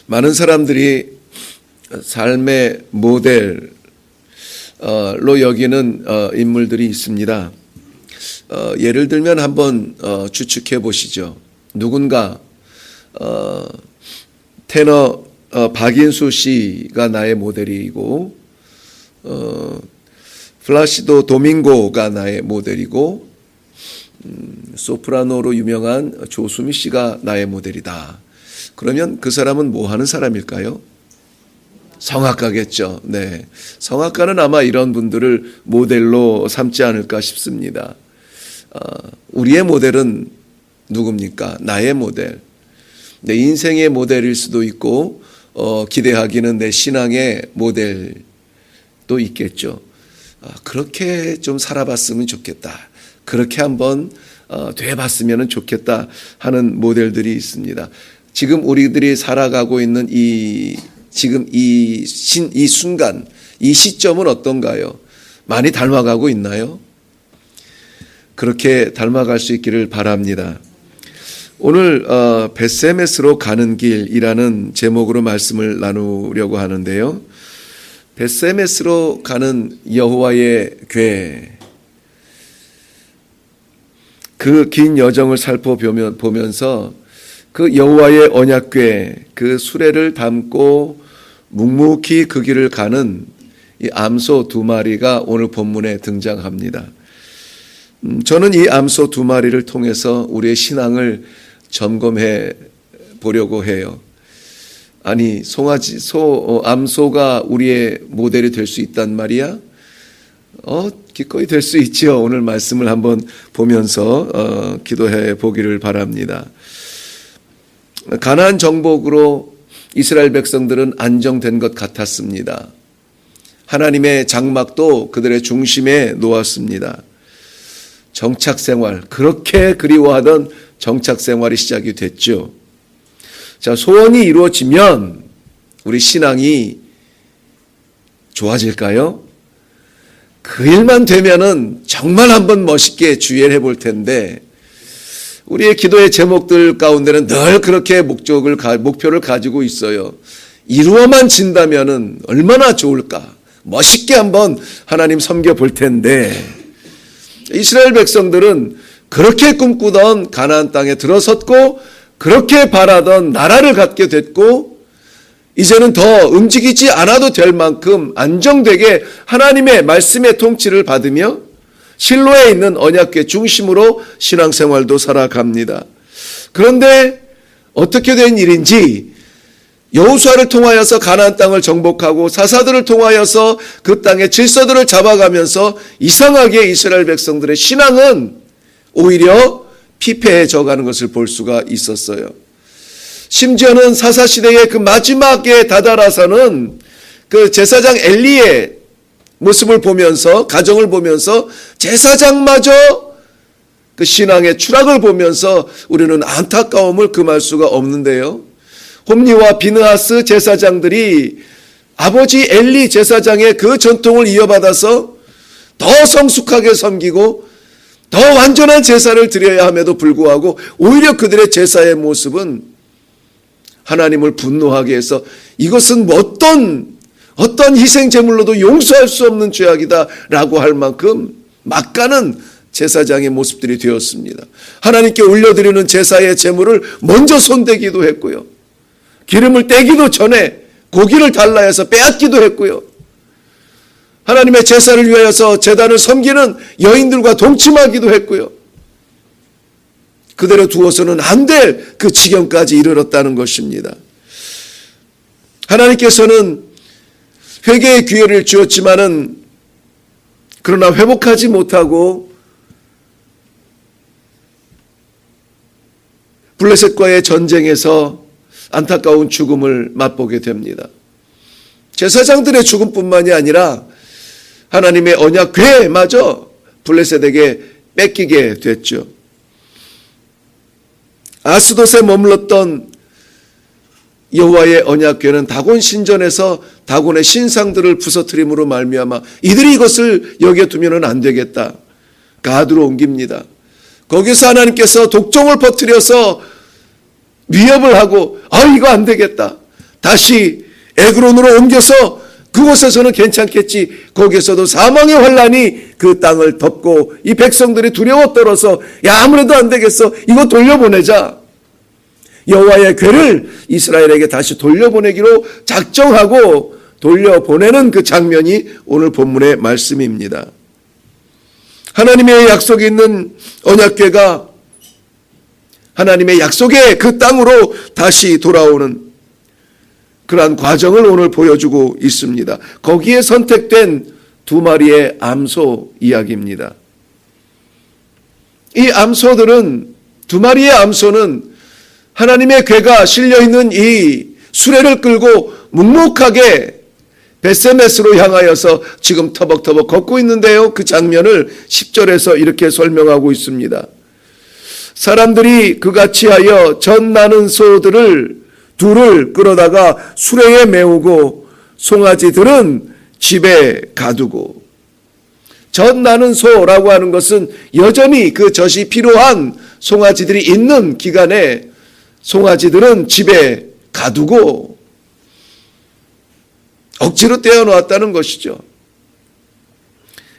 많은 사람들이 삶의 모델로 여기는 인물들이 있습니다. 예를 들면 한번 추측해 보시죠. 누군가 테너 박인수 씨가 나의 모델이고 플라시도 도밍고가 나의 모델이고 소프라노로 유명한 조수미 씨가 나의 모델이다. 그러면 그 사람은 뭐 하는 사람일까요? 성악가겠죠. 네. 성악가는 아마 이런 분들을 모델로 삼지 않을까 싶습니다. 우리의 모델은 누굽니까? 나의 모델. 내 인생의 모델일 수도 있고, 기대하기는 내 신앙의 모델도 있겠죠. 그렇게 좀 살아봤으면 좋겠다. 그렇게 한번 돼봤으면 좋겠다 하는 모델들이 있습니다. 지금 우리들이 살아가고 있는 지금 이 순간, 이 시점은 어떤가요? 많이 닮아가고 있나요? 그렇게 닮아갈 수 있기를 바랍니다. 오늘 벳세메스로 가는 길이라는 제목으로 말씀을 나누려고 하는데요. 벳세메스로 가는 여호와의 궤, 그 긴 여정을 살펴보면서 그 여호와의 언약궤, 그 수레를 담고 묵묵히 그 길을 가는 이 암소 두 마리가 오늘 본문에 등장합니다. 저는 이 암소 두 마리를 통해서 우리의 신앙을 점검해 보려고 해요. 아니, 암소가 우리의 모델이 될 수 있단 말이야? 기꺼이 될 수 있죠. 오늘 말씀을 한번 보면서 기도해 보기를 바랍니다. 가나안 정복으로 이스라엘 백성들은 안정된 것 같았습니다. 하나님의 장막도 그들의 중심에 놓았습니다. 정착생활, 그렇게 그리워하던 정착생활이 시작이 됐죠. 자, 소원이 이루어지면 우리 신앙이 좋아질까요? 그 일만 되면은 정말 한번 멋있게 주의를 해볼 텐데, 우리의 기도의 제목들 가운데는 늘 그렇게 목표를 가지고 있어요. 이루어만 진다면은 얼마나 좋을까? 멋있게 한번 하나님 섬겨볼 텐데, 이스라엘 백성들은 그렇게 꿈꾸던 가나안 땅에 들어섰고 그렇게 바라던 나라를 갖게 됐고, 이제는 더 움직이지 않아도 될 만큼 안정되게 하나님의 말씀의 통치를 받으며 실로에 있는 언약궤 중심으로 신앙생활도 살아갑니다. 그런데 어떻게 된 일인지 여호수아를 통하여서 가나안 땅을 정복하고 사사들을 통하여서 그 땅의 질서들을 잡아가면서 이상하게 이스라엘 백성들의 신앙은 오히려 피폐해져 가는 것을 볼 수가 있었어요. 심지어는 사사시대의 그 마지막에 다다라서는 그 제사장 엘리의 모습을 보면서, 가정을 보면서 제사장마저 그 신앙의 추락을 보면서 우리는 안타까움을 금할 수가 없는데요. 홈리와 비느하스 제사장들이 아버지 엘리 제사장의 그 전통을 이어받아서 더 성숙하게 섬기고 더 완전한 제사를 드려야 함에도 불구하고 오히려 그들의 제사의 모습은 하나님을 분노하게 해서 이것은 어떤 희생 제물로도 용서할 수 없는 죄악이다 라고 할 만큼 막가는 제사장의 모습들이 되었습니다. 하나님께 올려드리는 제사의 제물을 먼저 손대기도 했고요. 기름을 떼기도 전에 고기를 달라 해서 빼앗기도 했고요. 하나님의 제사를 위하여서 제단을 섬기는 여인들과 동침하기도 했고요. 그대로 두어서는 안 될 그 지경까지 이르렀다는 것입니다. 하나님께서는 회개의 기회를 주었지만은 그러나 회복하지 못하고 블레셋과의 전쟁에서 안타까운 죽음을 맛보게 됩니다. 제사장들의 죽음뿐만이 아니라 하나님의 언약궤마저 블레셋에게 뺏기게 됐죠. 아스돗에 머물렀던 여호와의 언약궤는 다곤 신전에서 다곤의 신상들을 부서뜨림으로 말미암아 이들이 이것을 여기에 두면은 안 되겠다. 가드로 옮깁니다. 거기서 하나님께서 독종을 퍼뜨려서 위협을 하고 이거 안 되겠다. 다시 에그론으로 옮겨서 그곳에서는 괜찮겠지. 거기에서도 사망의 환란이 그 땅을 덮고 이 백성들이 두려워 떨어서 야 아무래도 안 되겠어. 이거 돌려보내자. 여호와의 궤를 이스라엘에게 다시 돌려보내기로 작정하고 돌려보내는 그 장면이 오늘 본문의 말씀입니다. 하나님의 약속이 있는 언약궤가 하나님의 약속의 그 땅으로 다시 돌아오는 그러한 과정을 오늘 보여주고 있습니다. 거기에 선택된 두 마리의 암소 이야기입니다. 이 암소들은, 두 마리의 암소는 하나님의 궤가 실려있는 이 수레를 끌고 묵묵하게 벳세메스로 향하여서 지금 터벅터벅 걷고 있는데요. 그 장면을 10절에서 이렇게 설명하고 있습니다. 사람들이 그같이 하여 젖 나는 소들을 둘을 끌어다가 수레에 메우고 송아지들은 집에 가두고. 젖 나는 소라고 하는 것은 여전히 그 젖이 필요한 송아지들이 있는 기간에 송아지들은 집에 가두고 억지로 떼어놓았다는 것이죠.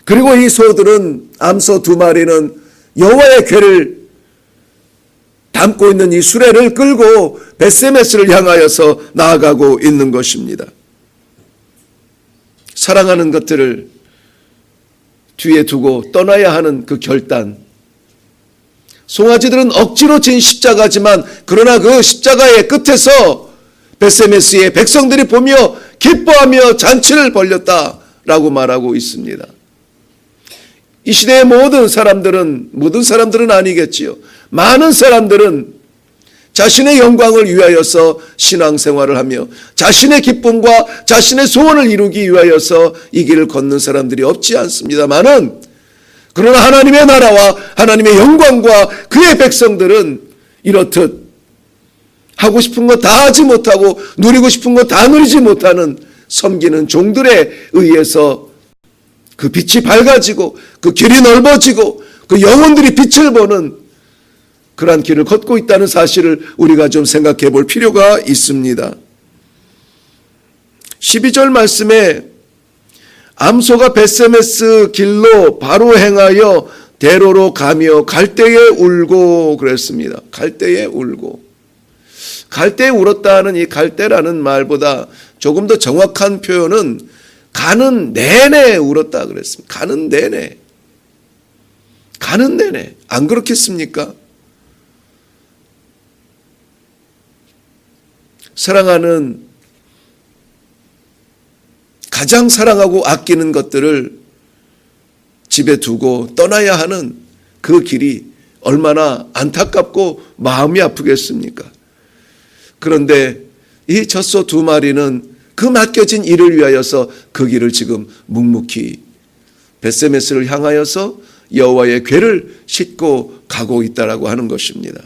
그리고 이 소들은, 암소 두 마리는 여호와의 궤를 담고 있는 이 수레를 끌고 벳세메스를 향하여서 나아가고 있는 것입니다. 사랑하는 것들을 뒤에 두고 떠나야 하는 그 결단. 송아지들은 억지로 진 십자가지만 그러나 그 십자가의 끝에서 벳세메스의 백성들이 보며 기뻐하며 잔치를 벌였다라고 말하고 있습니다. 이 시대의 모든 사람들은 아니겠지요. 많은 사람들은 자신의 영광을 위하여서 신앙생활을 하며 자신의 기쁨과 자신의 소원을 이루기 위하여서 이 길을 걷는 사람들이 없지 않습니다만은, 그러나 하나님의 나라와 하나님의 영광과 그의 백성들은 이렇듯 하고 싶은 거 다 하지 못하고 누리고 싶은 거 다 누리지 못하는 섬기는 종들에 의해서 그 빛이 밝아지고 그 길이 넓어지고 그 영혼들이 빛을 보는 그러한 길을 걷고 있다는 사실을 우리가 좀 생각해 볼 필요가 있습니다. 12절 말씀에 암소가 벳세메스 길로 바로 행하여 대로로 가며 갈대에 울고 그랬습니다. 갈대에 울고. 갈대에 울었다는 이 갈대라는 말보다 조금 더 정확한 표현은 가는 내내 울었다 그랬습니다. 가는 내내. 가는 내내. 안 그렇겠습니까? 사랑하는, 가장 사랑하고 아끼는 것들을 집에 두고 떠나야 하는 그 길이 얼마나 안타깝고 마음이 아프겠습니까? 그런데 이 젖소 두 마리는 그 맡겨진 일을 위하여서 그 길을 지금 묵묵히 벳세메스를 향하여서 여호와의 궤를 싣고 가고 있다라고 하는 것입니다.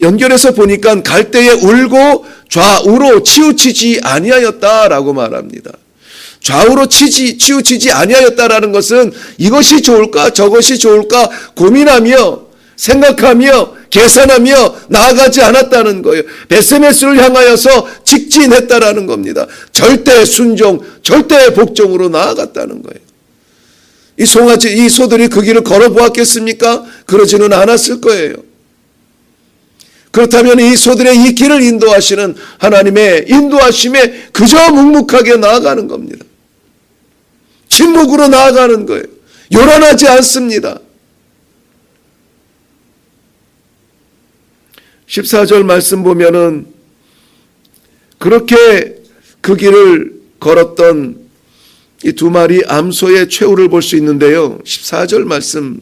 연결해서 보니까 갈대에 울고 좌우로 치우치지 아니하였다라고 말합니다. 좌우로 치우치지 아니하였다라는 것은 이것이 좋을까 저것이 좋을까 고민하며 생각하며 계산하며 나아가지 않았다는 거예요. 벳세메스를 향하여서 직진했다라는 겁니다. 절대 순종, 절대 복종으로 나아갔다는 거예요. 이 소들이 그 길을 걸어보았겠습니까? 그러지는 않았을 거예요. 그렇다면 이 소들의 이 길을 인도하시는 하나님의 인도하심에 그저 묵묵하게 나아가는 겁니다. 침묵으로 나아가는 거예요. 요란하지 않습니다. 14절 말씀 보면은 그렇게 그 길을 걸었던 이 두 마리 암소의 최후를 볼 수 있는데요. 14절 말씀,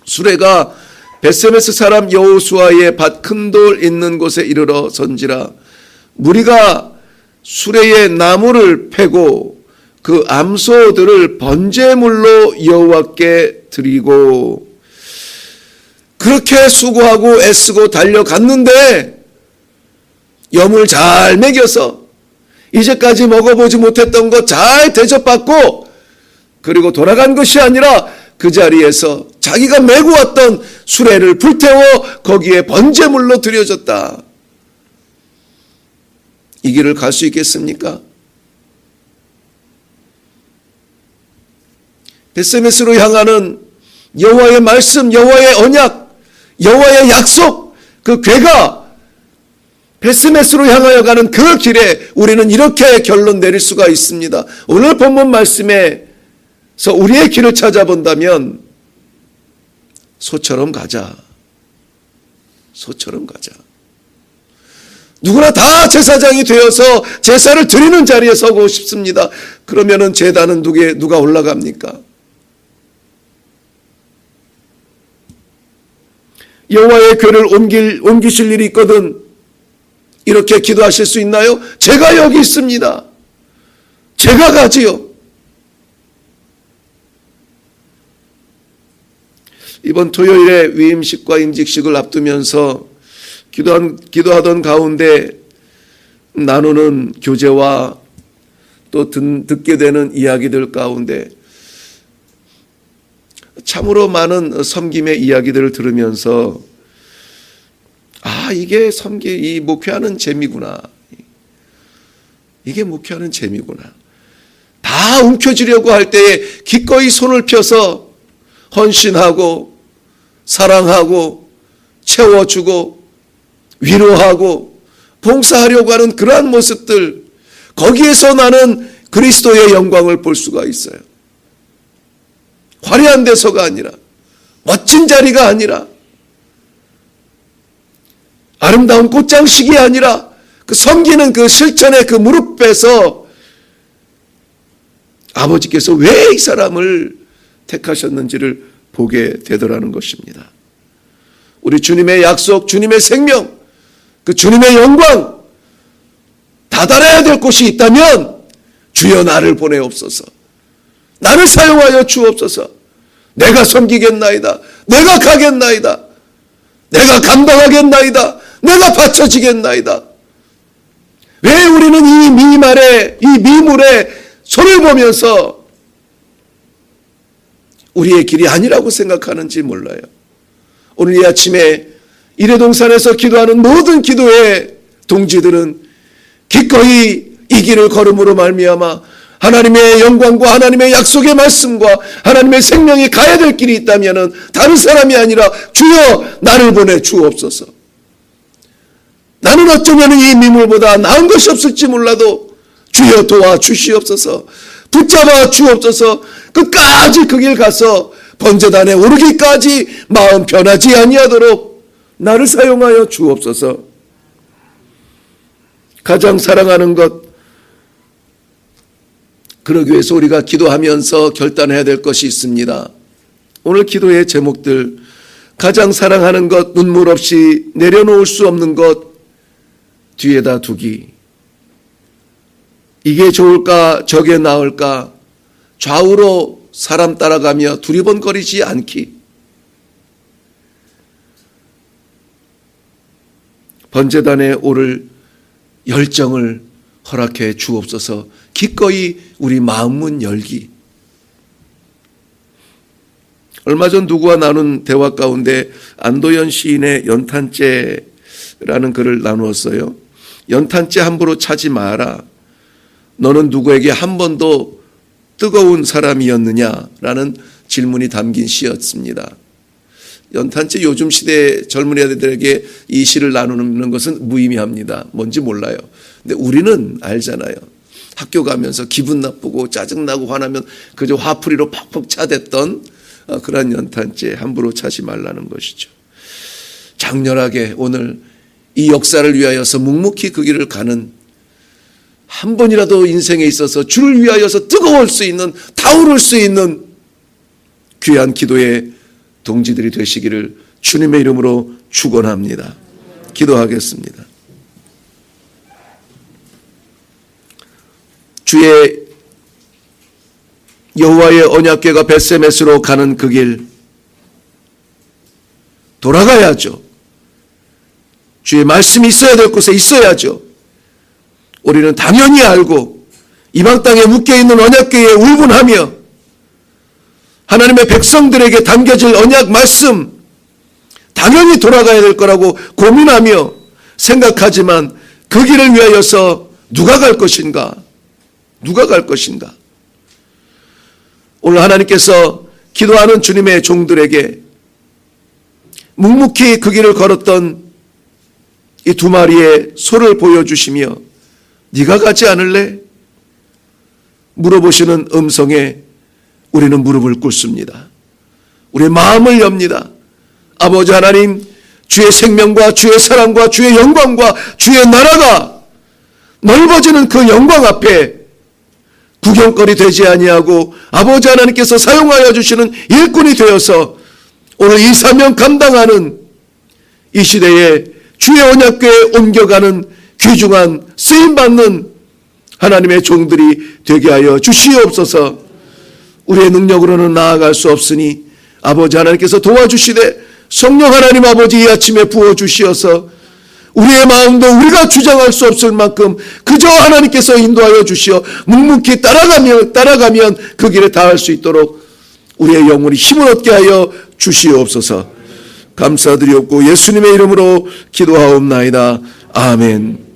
수레가 벳세메스 사람 여호수아의 밭 큰 돌 있는 곳에 이르러 선지라. 무리가 수레에 나무를 패고 그 암소들을 번제물로 여호와께 드리고. 그렇게 수고하고 애쓰고 달려갔는데 염을 잘 먹여서 이제까지 먹어보지 못했던 것 잘 대접받고, 그리고 돌아간 것이 아니라 그 자리에서 자기가 메고 왔던 수레를 불태워 거기에 번제물로 드려졌다. 이 길을 갈 수 있겠습니까? 벳세메스로 향하는 여호와의 말씀, 여호와의 언약, 여호와의 약속, 그 궤가 벳세메스로 향하여 가는 그 길에 우리는 이렇게 결론 내릴 수가 있습니다. 오늘 본문 말씀에서 우리의 길을 찾아본다면 소처럼 가자. 소처럼 가자. 누구나 다 제사장이 되어서 제사를 드리는 자리에 서고 싶습니다. 그러면은 제단은 누가 올라갑니까? 여호와의 궤를 옮기실 일이 있거든 이렇게 기도하실 수 있나요? 제가 여기 있습니다. 제가 가지요. 이번 토요일에 위임식과 임직식을 앞두면서 기도하던 가운데 나누는 교제와 또 듣게 되는 이야기들 가운데 참으로 많은 섬김의 이야기들을 들으면서 이게 이 목회하는 재미구나. 이게 목회하는 재미구나. 다 움켜쥐려고 할 때에 기꺼이 손을 펴서 헌신하고 사랑하고 채워주고 위로하고 봉사하려고 하는 그러한 모습들, 거기에서 나는 그리스도의 영광을 볼 수가 있어요. 화려한 데서가 아니라, 멋진 자리가 아니라, 아름다운 꽃장식이 아니라 그 섬기는 그 실천의 그 무릎에서 아버지께서 왜 이 사람을 택하셨는지를 보게 되더라는 것입니다. 우리 주님의 약속, 주님의 생명, 그 주님의 영광 다달아야 될 곳이 있다면 주여 나를 보내옵소서. 나를 사용하여 주옵소서. 내가 섬기겠나이다. 내가 가겠나이다. 내가 감당하겠나이다. 내가 바쳐지겠나이다. 왜 우리는 이 미물에 손을 보면서 우리의 길이 아니라고 생각하는지 몰라요. 오늘 이 아침에 이레동산에서 기도하는 모든 기도의 동지들은 기꺼이 이 길을 걸음으로 말미암아 하나님의 영광과 하나님의 약속의 말씀과 하나님의 생명이 가야 될 길이 있다면 다른 사람이 아니라 주여 나를 보내 주옵소서. 나는 어쩌면 이 미물보다 나은 것이 없을지 몰라도 주여 도와주시옵소서. 붙잡아 주옵소서. 끝까지 그 길 가서 번제단에 오르기까지 마음 변하지 아니하도록 나를 사용하여 주옵소서. 가장 사랑하는 것, 그러기 위해서 우리가 기도하면서 결단해야 될 것이 있습니다. 오늘 기도의 제목들, 가장 사랑하는 것, 눈물 없이 내려놓을 수 없는 것 뒤에다 두기. 이게 좋을까 저게 나을까 좌우로 사람 따라가며 두리번거리지 않기. 번제단에 오를 열정을 허락해 주옵소서. 기꺼이 우리 마음문 열기. 얼마 전 누구와 나눈 대화 가운데 안도연 시인의 연탄재라는 글을 나누었어요. 연탄재 함부로 차지 마라. 너는 누구에게 한 번도 뜨거운 사람이었느냐라는 질문이 담긴 시였습니다. 연탄재 요즘 시대 젊은이들에게 이 시를 나누는 것은 무의미합니다. 뭔지 몰라요. 근데 우리는 알잖아요. 학교 가면서 기분 나쁘고 짜증나고 화나면 그저 화풀이로 팍팍 차댔던 그런 연탄재 함부로 차지 말라는 것이죠. 장렬하게 오늘 이 역사를 위하여서 묵묵히 그 길을 가는, 한 번이라도 인생에 있어서 주를 위하여서 뜨거울 수 있는, 타오를 수 있는 귀한 기도의 동지들이 되시기를 주님의 이름으로 축원합니다. 기도하겠습니다. 주의 여호와의 언약궤가 벳세메스로 가는 그 길 돌아가야죠. 주의 말씀이 있어야 될 곳에 있어야죠. 우리는 당연히 알고 이방 땅에 묶여있는 언약궤에 울분하며 하나님의 백성들에게 담겨질 언약 말씀 당연히 돌아가야 될 거라고 고민하며 생각하지만 그 길을 위하여서 누가 갈 것인가? 누가 갈 것인가? 오늘 하나님께서 기도하는 주님의 종들에게 묵묵히 그 길을 걸었던 이 두 마리의 소를 보여주시며 네가 가지 않을래? 물어보시는 음성에 우리는 무릎을 꿇습니다. 우리의 마음을 엽니다. 아버지 하나님, 주의 생명과 주의 사랑과 주의 영광과 주의 나라가 넓어지는 그 영광 앞에 구경거리 되지 아니하고 아버지 하나님께서 사용하여 주시는 일꾼이 되어서 오늘 이 사명 감당하는 이 시대에 주의 언약궤에 옮겨가는 귀중한 쓰임받는 하나님의 종들이 되게 하여 주시옵소서. 우리의 능력으로는 나아갈 수 없으니 아버지 하나님께서 도와주시되 성령 하나님 아버지 이 아침에 부어주시어서 우리의 마음도 우리가 주장할 수 없을 만큼 그저 하나님께서 인도하여 주시어 묵묵히 따라가면 그 길에 닿을 수 있도록 우리의 영혼이 힘을 얻게 하여 주시옵소서. 감사드리옵고 예수님의 이름으로 기도하옵나이다. 아멘.